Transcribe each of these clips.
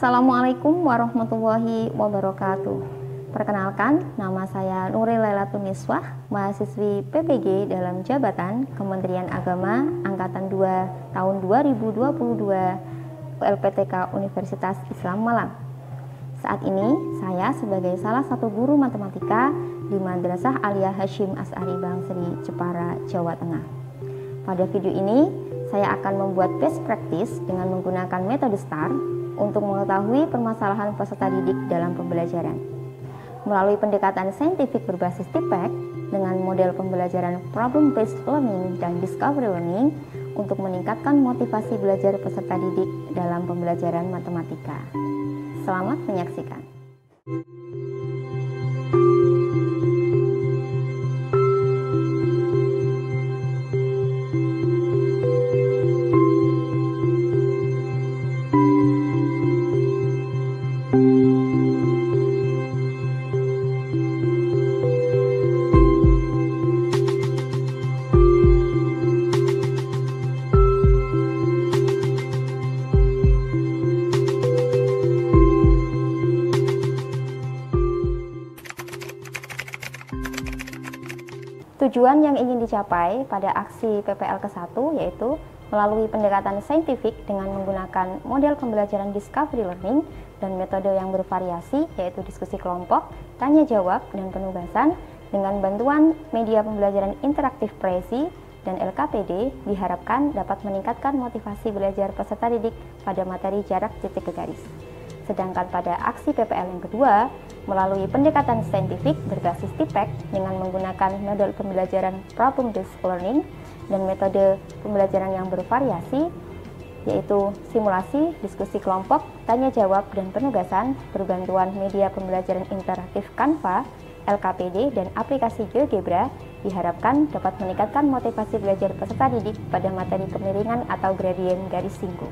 Assalamualaikum warahmatullahi wabarakatuh. Perkenalkan, nama saya Nuril Lailatul Niswah, mahasiswi PPG dalam jabatan Kementerian Agama Angkatan 2 tahun 2022 LPTK Universitas Islam Malang. Saat ini, saya sebagai salah satu guru matematika di Madrasah Aliyah Hasyim As'ari Bangsri, Jepara, Jawa Tengah. Pada video ini, saya akan membuat best practice dengan menggunakan metode STAR untuk mengetahui permasalahan peserta didik dalam pembelajaran. Melalui pendekatan saintifik berbasis TIPEC dengan model pembelajaran problem-based learning dan discovery learning untuk meningkatkan motivasi belajar peserta didik dalam pembelajaran matematika. Selamat menyaksikan. Tujuan yang ingin dicapai pada aksi PPL ke-1 yaitu melalui pendekatan saintifik dengan menggunakan model pembelajaran discovery learning dan metode yang bervariasi yaitu diskusi kelompok, tanya jawab, dan penugasan dengan bantuan media pembelajaran interaktif Prezi dan LKPD diharapkan dapat meningkatkan motivasi belajar peserta didik pada materi jarak titik ke garis. Sedangkan pada aksi PPL yang kedua, melalui pendekatan saintifik berbasis TIPEC dengan menggunakan model pembelajaran problem-based learning dan metode pembelajaran yang bervariasi, yaitu simulasi, diskusi kelompok, tanya jawab, dan penugasan berbantuan media pembelajaran interaktif Canva, LKPD, dan aplikasi GeoGebra, diharapkan dapat meningkatkan motivasi belajar peserta didik pada materi kemiringan atau gradien garis singgung.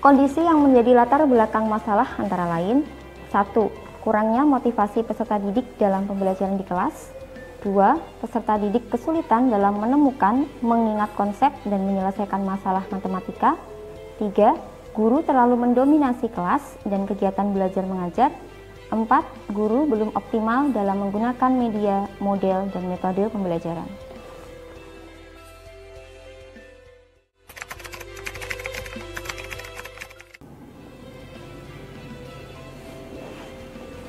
Kondisi yang menjadi latar belakang masalah antara lain: 1. Kurangnya motivasi peserta didik dalam pembelajaran di kelas. 2. Peserta didik kesulitan dalam menemukan, mengingat konsep, dan menyelesaikan masalah matematika. 3. Guru terlalu mendominasi kelas dan kegiatan belajar mengajar. 4. Guru belum optimal dalam menggunakan media, model, dan metode pembelajaran.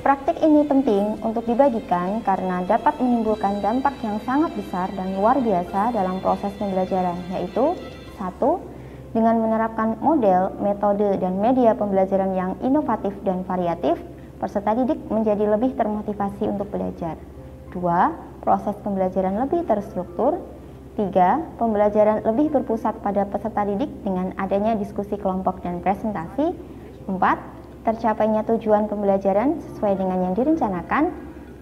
Praktik ini penting untuk dibagikan karena dapat menimbulkan dampak yang sangat besar dan luar biasa dalam proses pembelajaran, yaitu 1. Dengan menerapkan model, metode, dan media pembelajaran yang inovatif dan variatif, peserta didik menjadi lebih termotivasi untuk belajar. 2. Proses pembelajaran lebih terstruktur. 3. Pembelajaran lebih berpusat pada peserta didik dengan adanya diskusi kelompok dan presentasi. 4. Tercapainya tujuan pembelajaran sesuai dengan yang direncanakan.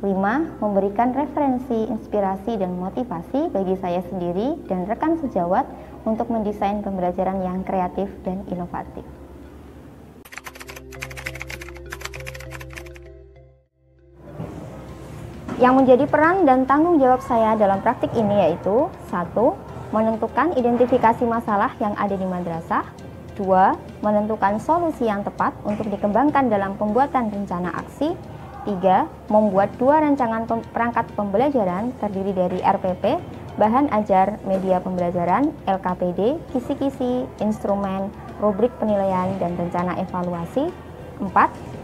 5. Memberikan referensi, inspirasi, dan motivasi bagi saya sendiri dan rekan sejawat untuk mendesain pembelajaran yang kreatif dan inovatif. Yang menjadi peran dan tanggung jawab saya dalam praktik ini yaitu 1. Menentukan identifikasi masalah yang ada di madrasah. 2. Menentukan solusi yang tepat untuk dikembangkan dalam pembuatan rencana aksi. 3. Membuat 2 rancangan perangkat pembelajaran terdiri dari RPP, bahan ajar, media pembelajaran, LKPD, kisi-kisi, instrumen, rubrik penilaian, dan rencana evaluasi. 4.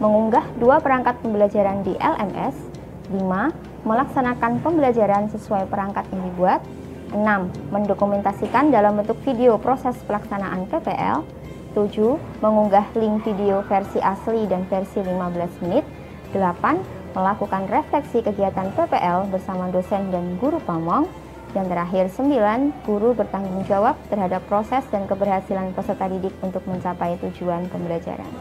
Mengunggah 2 perangkat pembelajaran di LMS. 5. Melaksanakan pembelajaran sesuai perangkat yang dibuat. 6. Mendokumentasikan dalam bentuk video proses pelaksanaan PPL. 7. Mengunggah link video versi asli dan versi 15 menit. 8. Melakukan refleksi kegiatan PPL bersama dosen dan guru pamong. Dan terakhir 9. Guru bertanggung jawab terhadap proses dan keberhasilan peserta didik untuk mencapai tujuan pembelajaran.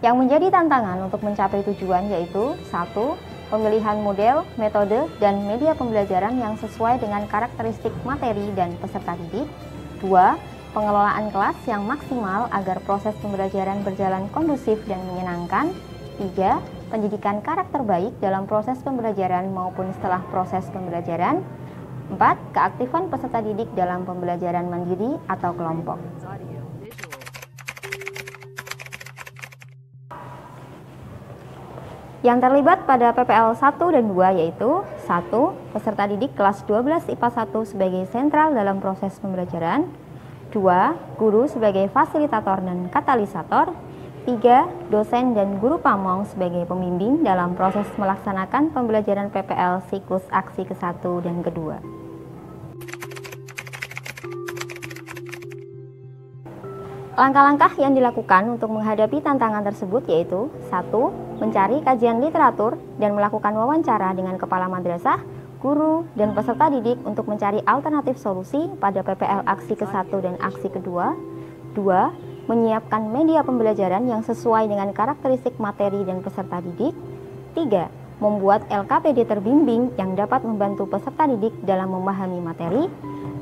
Yang menjadi tantangan untuk mencapai tujuan yaitu 1. Pemilihan model, metode, dan media pembelajaran yang sesuai dengan karakteristik materi dan peserta didik. 2. Pengelolaan kelas yang maksimal agar proses pembelajaran berjalan kondusif dan menyenangkan. 3. pendidikan karakter baik dalam proses pembelajaran maupun setelah proses pembelajaran. 4. Keaktifan peserta didik dalam pembelajaran mandiri atau kelompok. Yang terlibat pada PPL 1 dan 2 yaitu 1. Peserta didik kelas 12 IPA 1 sebagai sentral dalam proses pembelajaran. 2. Guru sebagai fasilitator dan katalisator. 3. Dosen dan guru pamong sebagai pembimbing dalam proses melaksanakan pembelajaran PPL siklus aksi ke-1 dan ke-2. Langkah-langkah yang dilakukan untuk menghadapi tantangan tersebut yaitu 1. Mencari kajian literatur dan melakukan wawancara dengan kepala madrasah, guru, dan peserta didik untuk mencari alternatif solusi pada PPL aksi ke-1 dan aksi ke-2. 2. Menyiapkan media pembelajaran yang sesuai dengan karakteristik materi dan peserta didik. 3. Membuat LKPD terbimbing yang dapat membantu peserta didik dalam memahami materi.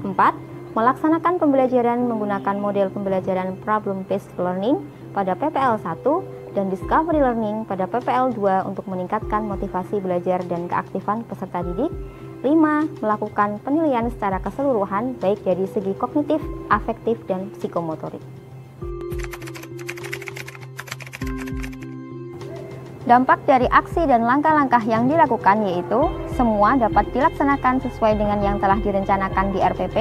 4. Melaksanakan pembelajaran menggunakan model pembelajaran problem-based learning pada PPL 1 dan discovery learning pada PPL 2 untuk meningkatkan motivasi belajar dan keaktifan peserta didik. 5. Melakukan penilaian secara keseluruhan baik dari segi kognitif, afektif, dan psikomotorik. Dampak dari aksi dan langkah-langkah yang dilakukan yaitu semua dapat dilaksanakan sesuai dengan yang telah direncanakan di RPP,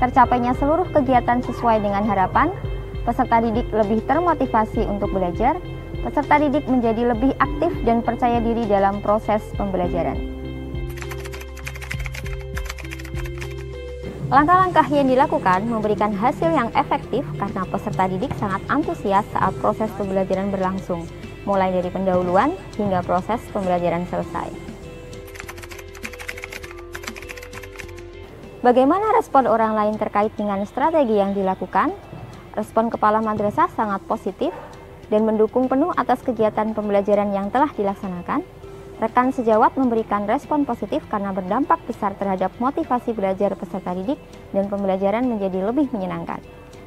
tercapainya seluruh kegiatan sesuai dengan harapan, peserta didik lebih termotivasi untuk belajar, peserta didik menjadi lebih aktif dan percaya diri dalam proses pembelajaran. Langkah-langkah yang dilakukan memberikan hasil yang efektif karena peserta didik sangat antusias saat proses pembelajaran berlangsung, mulai dari pendahuluan hingga proses pembelajaran selesai. Bagaimana respon orang lain terkait dengan strategi yang dilakukan? Respon kepala madrasah sangat positif dan mendukung penuh atas kegiatan pembelajaran yang telah dilaksanakan. Rekan sejawat memberikan respon positif karena berdampak besar terhadap motivasi belajar peserta didik dan pembelajaran menjadi lebih menyenangkan.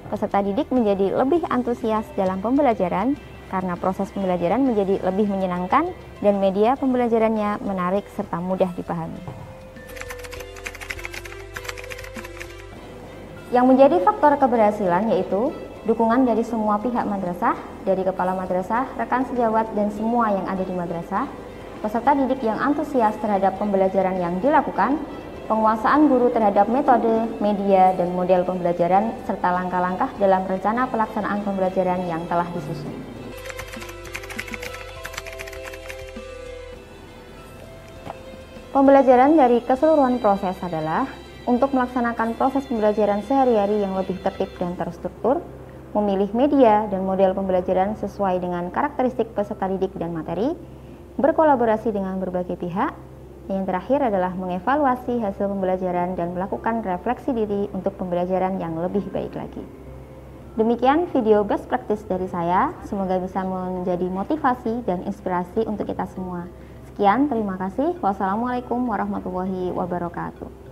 Peserta didik menjadi lebih antusias dalam pembelajaran karena proses pembelajaran menjadi lebih menyenangkan dan media pembelajarannya menarik serta mudah dipahami. Yang menjadi faktor keberhasilan yaitu dukungan dari semua pihak madrasah, dari kepala madrasah, rekan sejawat, dan semua yang ada di madrasah, peserta didik yang antusias terhadap pembelajaran yang dilakukan, penguasaan guru terhadap metode, media, dan model pembelajaran, serta langkah-langkah dalam rencana pelaksanaan pembelajaran yang telah disusun. Pembelajaran dari keseluruhan proses adalah untuk melaksanakan proses pembelajaran sehari-hari yang lebih tertib dan terstruktur, memilih media dan model pembelajaran sesuai dengan karakteristik peserta didik dan materi, berkolaborasi dengan berbagai pihak, dan yang terakhir adalah mengevaluasi hasil pembelajaran dan melakukan refleksi diri untuk pembelajaran yang lebih baik lagi. Demikian video best practice dari saya, semoga bisa menjadi motivasi dan inspirasi untuk kita semua. Sekian, terima kasih. Wassalamualaikum warahmatullahi wabarakatuh.